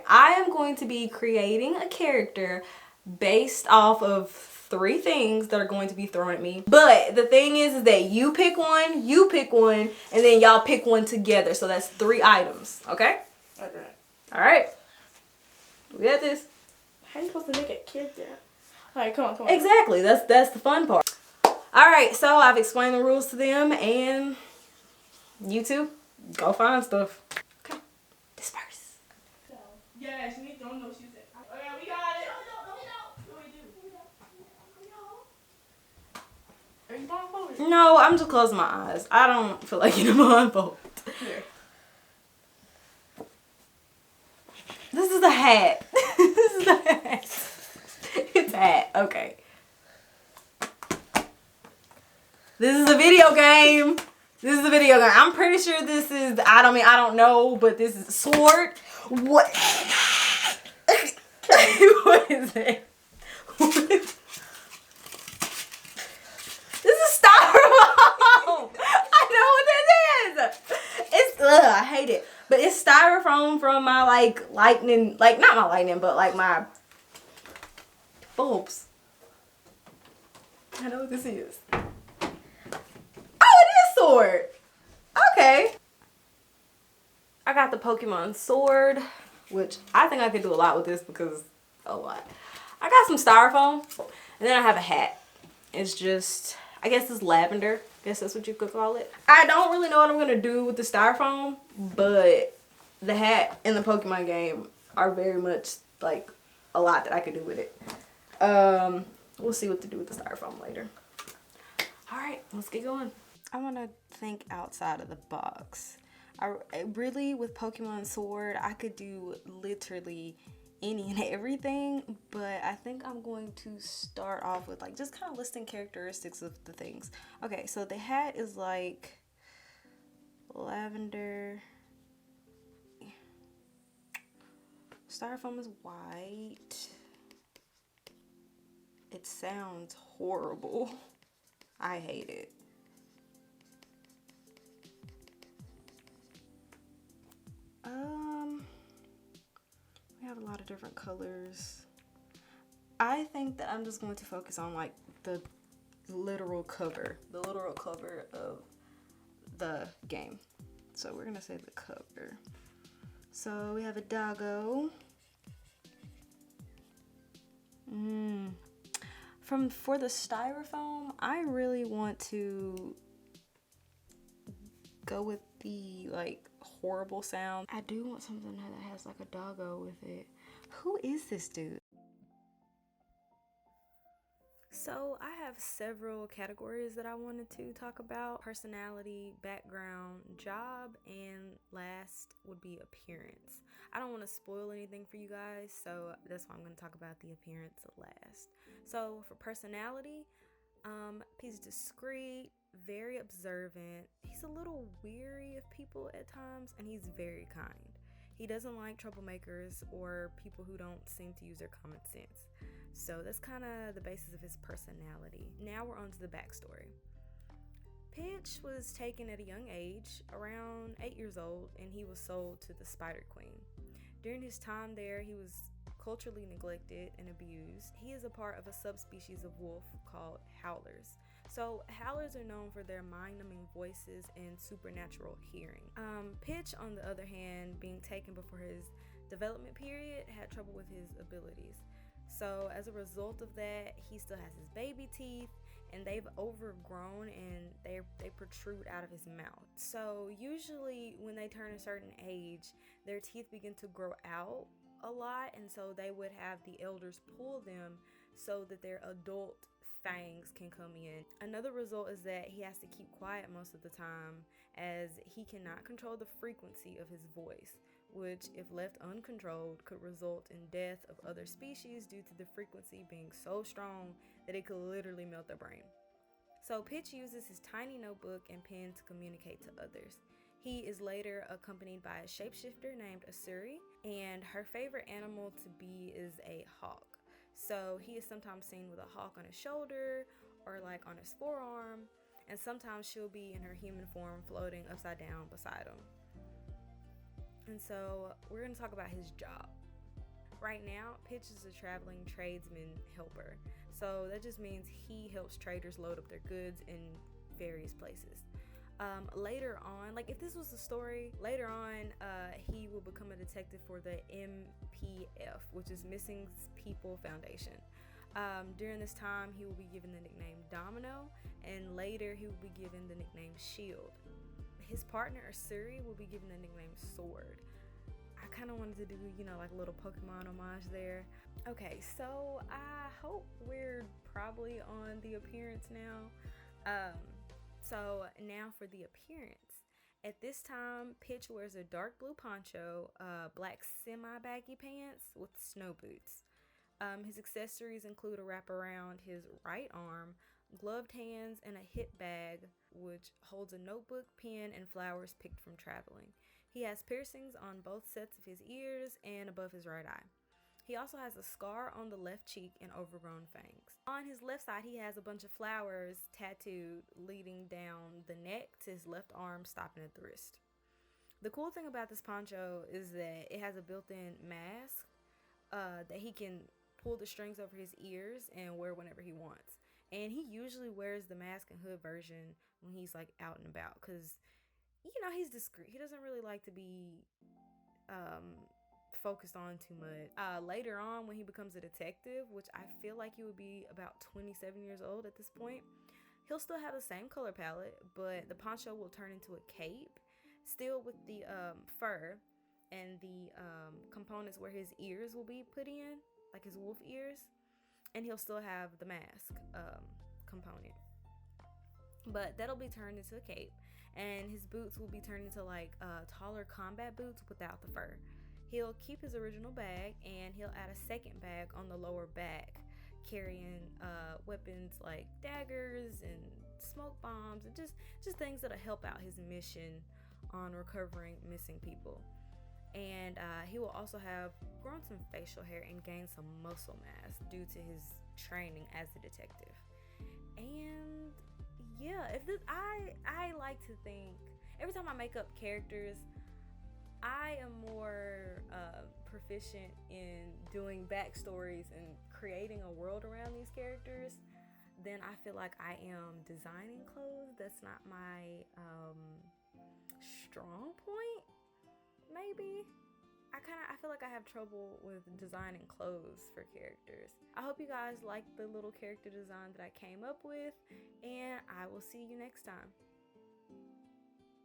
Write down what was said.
I am going to be creating a character based off of 3 things that are going to be thrown at me. But the thing is that you pick one, and then y'all pick one together. So that's 3 items, okay? Okay. All right. We got this. How are you supposed to make a character? All right, come on. Exactly. That's the fun part. All right. So I've explained the rules to them, and you two go find stuff. Okay. Disperse. Yeah, she needs to know she said. Okay, we got it. Are you blindfolded? No, I'm just closing my eyes. I don't feel like getting blindfolded. Here. This is a hat. This is a hat. It's a hat. Okay. This is a video game. I'm pretty sure this is, I don't know, but this is a sword. What? What is it? This is styrofoam. I know what this is. It's, I hate it. But it's styrofoam from my, lightning, not my lightning, but, my bulbs. I know what this is. Oh, it is sword. Okay. I got the Pokemon sword, which I think I could do a lot with this because a lot. I got some styrofoam, and then I have a hat. It's just, I guess it's lavender. I guess that's what you could call it. I don't really know what I'm gonna do with the styrofoam, but the hat and the Pokemon game are very much like a lot that I could do with it. We'll see what to do with the styrofoam later. All right, let's get going. I want to think outside of the box. I really, with Pokemon Sword, I could do literally any and everything, but I think I'm going to start off with just kind of listing characteristics of the things. Okay, so the hat is like lavender. Styrofoam is white. It sounds horrible. I hate it. We have a lot of different colors. I think that I'm just going to focus on the literal cover of the game. So we're gonna say the cover. So we have a doggo. For the styrofoam, I really want to go with the horrible sound. I do want something that has a doggo with it. Who is this dude? So I have several categories that I wanted to talk about: personality, background, job, and last would be appearance. I don't want to spoil anything for you guys, so that's why I'm going to talk about the appearance last. So for personality, he's discreet, very observant. He's a little weary of people at times, and he's very kind. He doesn't like troublemakers or people who don't seem to use their common sense. So that's kind of the basis of his personality. Now we're on to the backstory. Pitch was taken at a young age, around 8 years old, and he was sold to the Spider Queen. During his time there, he was culturally neglected and abused. He is a part of a subspecies of wolf called howlers. So howlers are known for their mind-numbing voices and supernatural hearing. Pitch, on the other hand, being taken before his development period, had trouble with his abilities. So as a result of that, he still has his baby teeth, and they've overgrown and they protrude out of his mouth. So usually when they turn a certain age, their teeth begin to grow out a lot, and so they would have the elders pull them so that their adult fangs can come in. Another result is that he has to keep quiet most of the time, as he cannot control the frequency of his voice, which, if left uncontrolled, could result in death of other species due to the frequency being so strong that it could literally melt their brain. So Pitch uses his tiny notebook and pen to communicate to others. He is later accompanied by a shapeshifter named Asuri, and her favorite animal to be is a hawk. So he is sometimes seen with a hawk on his shoulder or on his forearm, and sometimes she'll be in her human form floating upside down beside him. And so we're going to talk about his job. Right now, Pitch is a traveling tradesman helper. So that just means he helps traders load up their goods in various places. Later on, like if this was the story, later on, he will become a detective for the MPF, which is Missing People Foundation. During this time, he will be given the nickname Domino, and later he will be given the nickname Shield. His partner, Suri, will be given the nickname Sword. I kind of wanted to do, like a little Pokemon homage there. Okay, so I hope we're probably on the appearance now. So now for the appearance. At this time, Pitch wears a dark blue poncho, black semi-baggy pants with snow boots. His accessories include a wrap around his right arm, gloved hands, and a hip bag which holds a notebook, pen, and flowers picked from traveling. He has piercings on both sets of his ears and above his right eye. He also has a scar on the left cheek and overgrown fangs. On his left side, he has a bunch of flowers tattooed leading down the neck to his left arm, stopping at the wrist. The cool thing about this poncho is that it has a built-in mask that he can pull the strings over his ears and wear whenever he wants. And he usually wears the mask and hood version when he's like out and about because, he's discreet. He doesn't really like to be focused on too much. Later on, when he becomes a detective, which I feel like he would be about 27 years old at this point, he'll still have the same color palette, but the poncho will turn into a cape, still with the fur and the components where his ears will be put in, like his wolf ears, and he'll still have the mask component. But that'll be turned into a cape, and his boots will be turned into like taller combat boots without the fur. He'll keep his original bag, and he'll add a second bag on the lower back, carrying weapons like daggers and smoke bombs and just things that'll help out his mission on recovering missing people. And he will also have grown some facial hair and gained some muscle mass due to his training as a detective. And yeah, I like to think every time I make up characters, I am more proficient in doing backstories and creating a world around these characters than I feel like I am designing clothes. That's not my strong point. Maybe I feel like I have trouble with designing clothes for characters. I hope you guys like the little character design that I came up with, and I will see you next time.